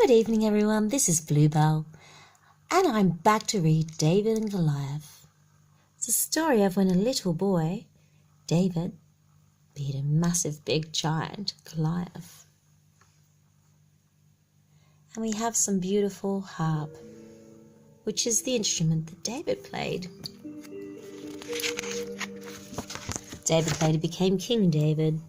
Good evening, everyone. This is Bluebell, and I'm back to read David and Goliath. It's a story of when a little boy, David, beat a massive big giant, Goliath. And we have some beautiful harp, which is the instrument that David played. David later became King David.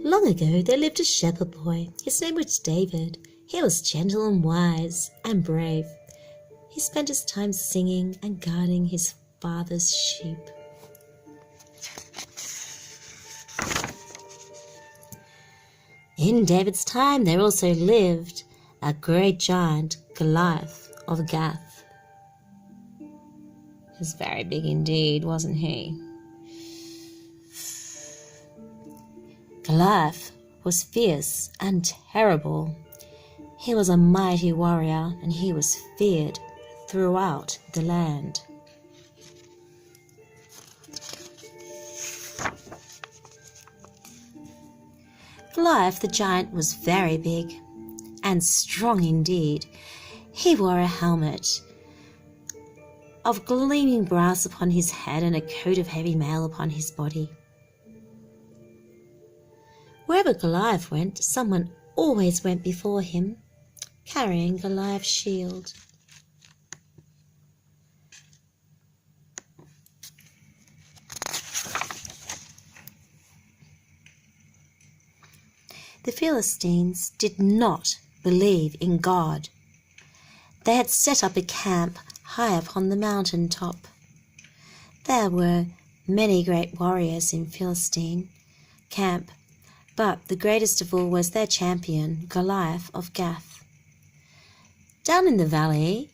Long ago there lived a shepherd boy. His name was David. He was gentle and wise and brave. He spent his time singing and guarding his father's sheep. In David's time there also lived a great giant, Goliath of Gath. He was very big indeed, wasn't he? Goliath was fierce and terrible. He was a mighty warrior, and he was feared throughout the land. Goliath the giant was very big and strong indeed. He wore a helmet of gleaming brass upon his head and a coat of heavy mail upon his body. Wherever Goliath went, someone always went before him, carrying Goliath's shield. The Philistines did not believe in God. They had set up a camp high upon the mountain top. There were many great warriors in Philistine camp, but the greatest of all was their champion, Goliath of Gath. Down in the valley,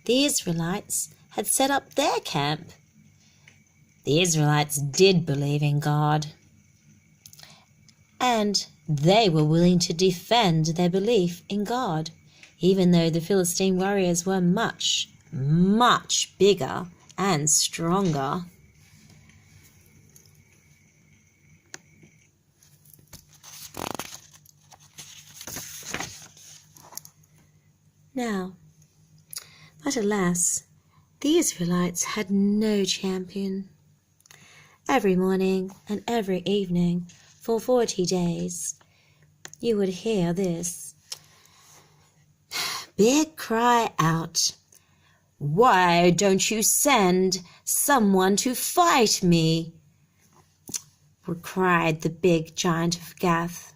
the Israelites had set up their camp. The Israelites did believe in God, and they were willing to defend their belief in God, even though the Philistine warriors were much, much bigger and stronger. Now, but alas, the Israelites had no champion. Every morning and every evening for 40 days, you would hear this big cry out, "Why don't you send someone to fight me?" cried the big giant of Gath.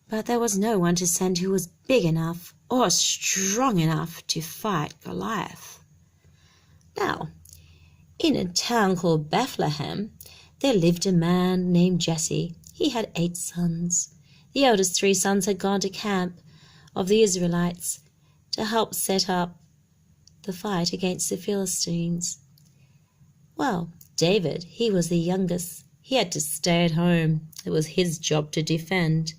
But there was no one to send who was big enough or strong enough to fight Goliath. Now, in a town called Bethlehem, there lived a man named Jesse. He had 8 sons. The eldest 3 sons had gone to camp of the Israelites to help set up the fight against the Philistines. Well, David, he was the youngest. He had to stay at home. It was his job to defend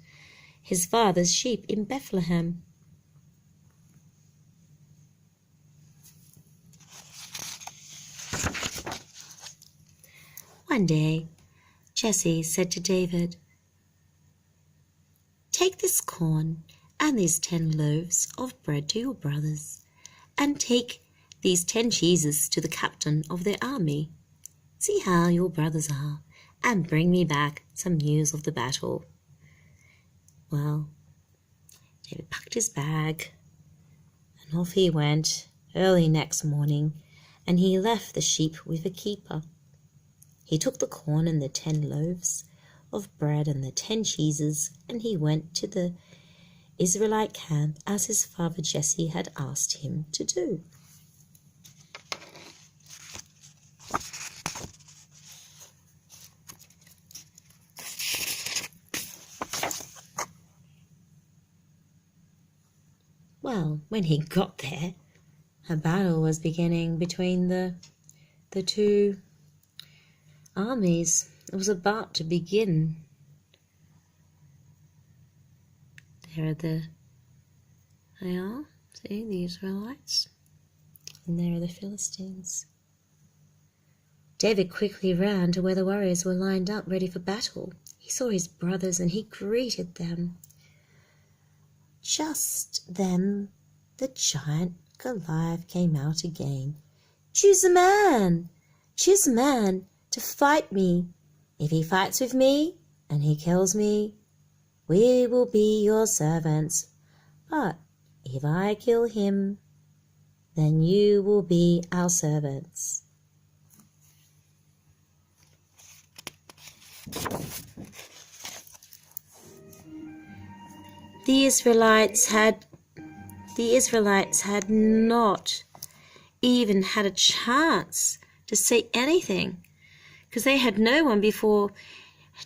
his father's sheep in Bethlehem. One day, Jesse said to David, "Take this corn and these 10 loaves of bread to your brothers, and take these 10 cheeses to the captain of their army. See how your brothers are, and bring me back some news of the battle." Well, David packed his bag, and off he went early next morning, and he left the sheep with a keeper. He took the corn and the 10 loaves of bread and the 10 cheeses, and he went to the Israelite camp as his father Jesse had asked him to do. Well, when he got there, a battle was beginning between the 2 armies. It was about to begin. They are, see, the Israelites, and there are the Philistines. David quickly ran to where the warriors were lined up ready for battle. He saw his brothers and he greeted them. Just then the giant Goliath came out again. Choose a man to fight me. If he fights with me and he kills me, we will be your servants. But if I kill him, then you will be our servants. The Israelites had not even had a chance to say anything, because they had no one before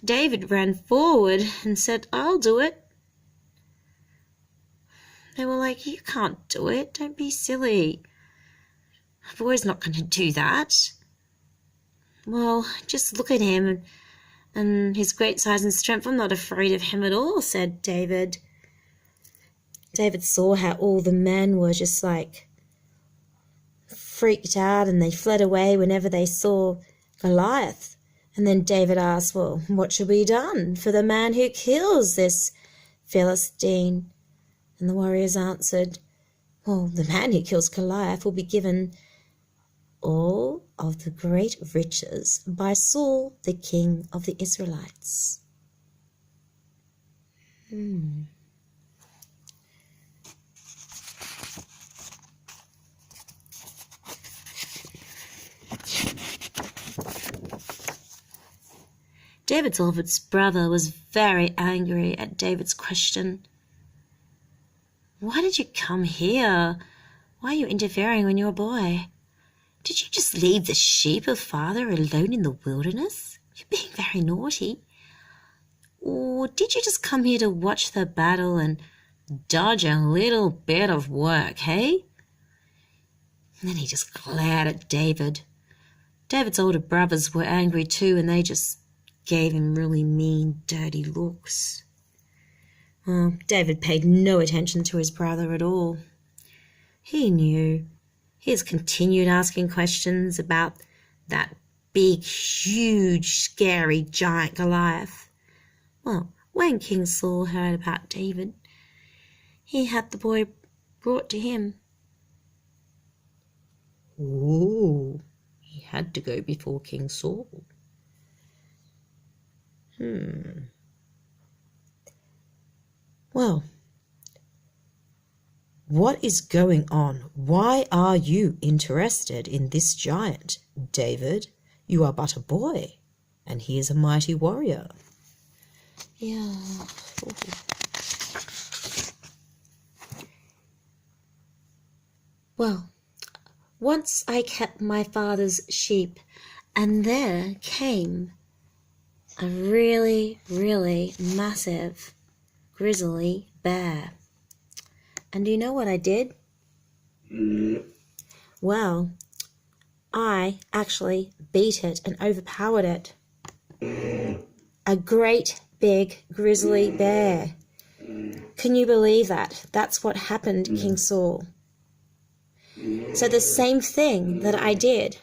David ran forward and said, I'll do it. They were like, you can't do it. Don't be silly. A boy's not going to do that. Well, just look at him and his great size and strength. I'm not afraid of him at all, said David. David saw how all the men were just like freaked out, and they fled away whenever they saw Goliath. And then David asked, well, what should be done for the man who kills this Philistine? And the warriors answered, well, the man who kills Goliath will be given all of the great riches by Saul, the king of the Israelites. David's oldest brother was very angry at David's question. Why did you come here? Why are you interfering when you're a boy? Did you just leave the sheep of father alone in the wilderness? You're being very naughty. Or did you just come here to watch the battle and dodge a little bit of work, hey? And then he just glared at David. David's older brothers were angry too, and they just gave him really mean, dirty looks. Well, David paid no attention to his brother at all. He knew. He just continued asking questions about that big, huge, scary giant Goliath. Well, when King Saul heard about David, he had the boy brought to him. Ooh, he had to go before King Saul. Well, what is going on? Why are you interested in this giant, David? You are but a boy, and he is a mighty warrior. Yeah. Well, once I kept my father's sheep, and there came a really, really massive grizzly bear. And do you know what I did? Well, I actually beat it and overpowered it. A great big grizzly bear. Can you believe that? That's what happened, King Saul. So the same thing that I did,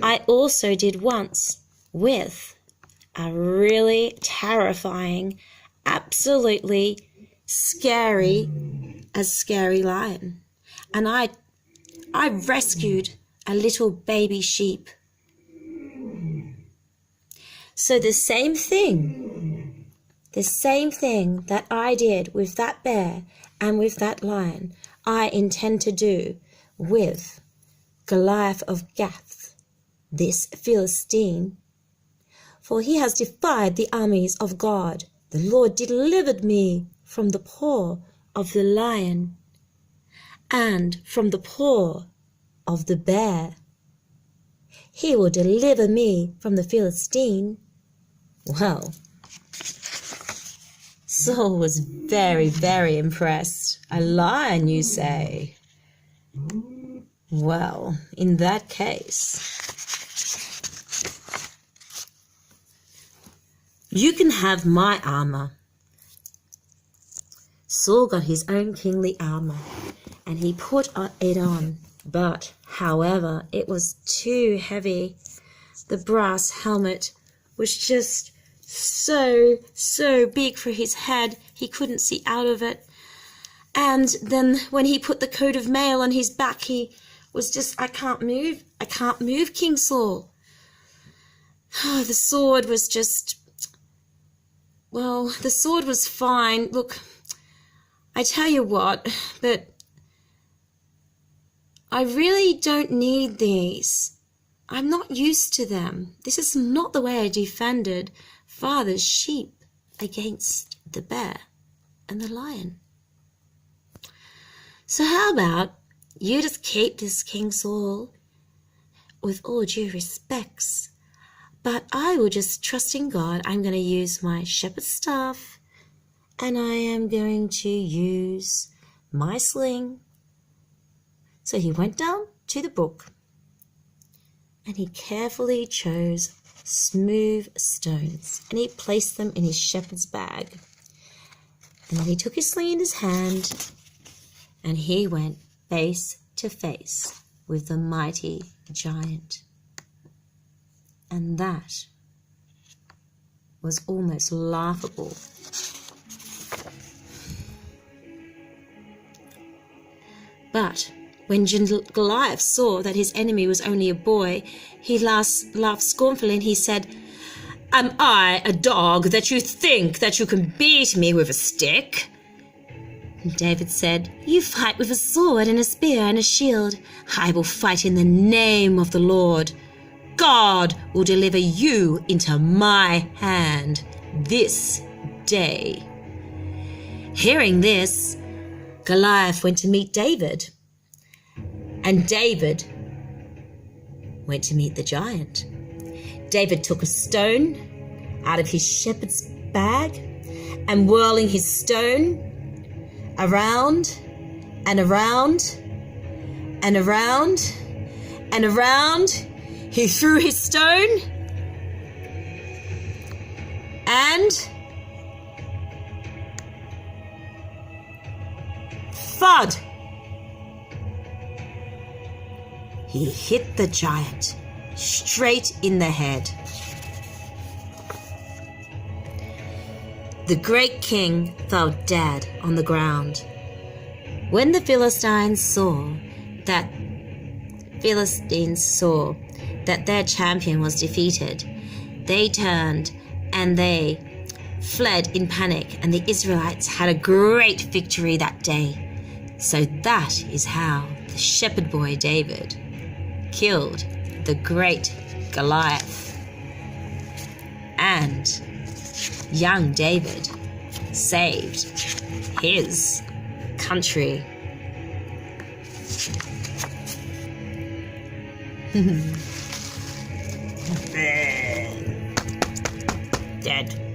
I also did once with a really terrifying, absolutely scary lion. And I rescued a little baby sheep. So the same thing that I did with that bear and with that lion, I intend to do with Goliath of Gath, this Philistine. For he has defied the armies of God. The Lord delivered me from the paw of the lion and from the paw of the bear. He will deliver me from the Philistine. Well, Saul was very, very impressed. A lion, you say? Well, in that case, you can have my armor. Saul got his own kingly armor, and he put it on. But, however, it was too heavy. The brass helmet was just so big for his head. He couldn't see out of it. And then when he put the coat of mail on his back, he was just, I can't move, King Saul. Oh, the sword was just, well, the sword was fine. Look, I tell you what, but I really don't need these. I'm not used to them. This is not the way I defended Father's sheep against the bear and the lion. So how about you just keep this, King Saul, with all due respects, but I will just trust in God. I'm going to use my shepherd's staff, and I am going to use my sling. So he went down to the brook, and he carefully chose smooth stones, and he placed them in his shepherd's bag. And then he took his sling in his hand, and he went face to face with the mighty giant. And that was almost laughable. But when Goliath saw that his enemy was only a boy, he laughed scornfully, and he said, "Am I a dog that you think that you can beat me with a stick?" And David said, "You fight with a sword and a spear and a shield. I will fight in the name of the Lord. God will deliver you into my hand this day." Hearing this, Goliath went to meet David, and David went to meet the giant. David took a stone out of his shepherd's bag, and whirling his stone around and around and around and around, he threw his stone, and thud! He hit the giant straight in the head. The great king fell dead on the ground. When the Philistines saw that their champion was defeated, they turned and they fled in panic, and the Israelites had a great victory that day. So that is how the shepherd boy David killed the great Goliath. And young David saved his country. Dead.